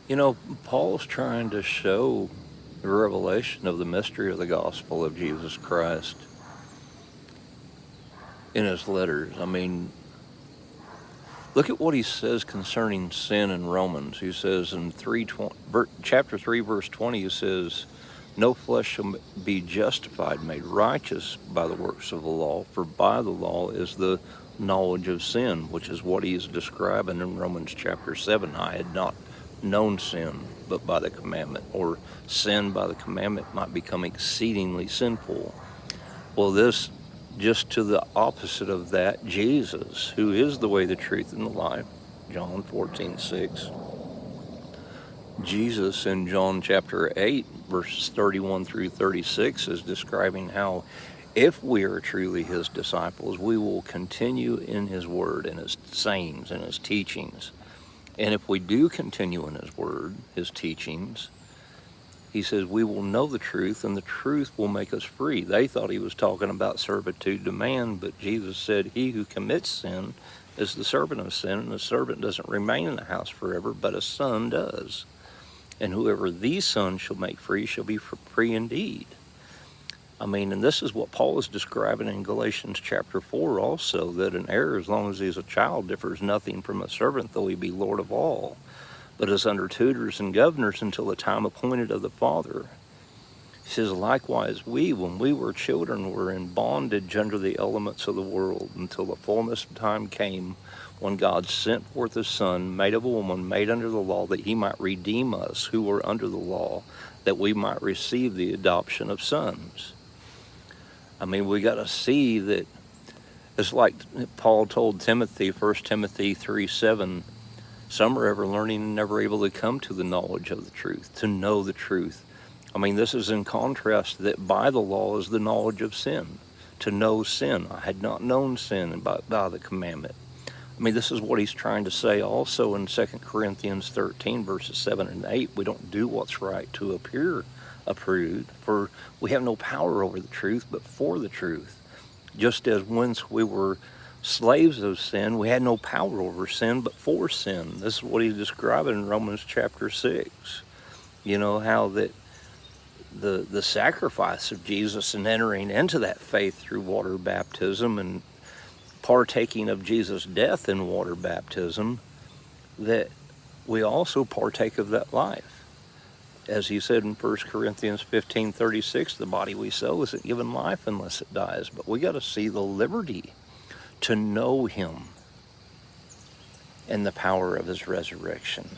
You know, Paul's trying to show the revelation of the mystery of the gospel of Jesus Christ in his letters. I mean, look at what he says concerning sin in Romans. He says in chapter 3, verse 20, he says, no flesh shall be justified, made righteous by the works of the law, for by the law is the knowledge of sin, which is what he is describing in Romans chapter 7. I had not known sin but by the commandment, or sin by the commandment might become exceedingly sinful. Well, this just to the opposite of that, Jesus, who is the way, the truth, and the life, John 14:6. Jesus in John chapter 8, verses 31 through 36 is describing how if we are truly his disciples, we will continue in his word and his sayings and his teachings. And if we do continue in his word, his teachings, he says we will know the truth and the truth will make us free. They thought he was talking about servitude to man, but Jesus said he who commits sin is the servant of sin, and the servant doesn't remain in the house forever, but a son does. And whoever the Son shall make free shall be free indeed. I mean, and this is what Paul is describing in Galatians chapter 4 also, that an heir, as long as he is a child, differs nothing from a servant, though he be Lord of all, but is under tutors and governors until the time appointed of the Father. He says, likewise we, when we were children, were in bondage under the elements of the world, until the fullness of time came, when God sent forth his Son, made of a woman, made under the law, that he might redeem us who were under the law, that we might receive the adoption of sons. I mean, we got to see that it's like Paul told Timothy, 1 Timothy 3:7, some are ever learning and never able to come to the knowledge of the truth, to know the truth. I mean, this is in contrast that by the law is the knowledge of sin, to know sin. I had not known sin by the commandment. I mean, this is what he's trying to say also in 2 Corinthians 13, verses 7 and 8. We don't do what's right to appear approved, for we have no power over the truth, but for the truth. Just as once we were slaves of sin, we had no power over sin, but for sin. This is what he's describing in Romans chapter 6. You know, how that the sacrifice of Jesus and entering into that faith through water baptism and partaking of Jesus' death in water baptism, that we also partake of that life. As he said in 1 Corinthians 15:36, the body we sow isn't given life unless it dies. But we got to see the liberty to know him and the power of his resurrection.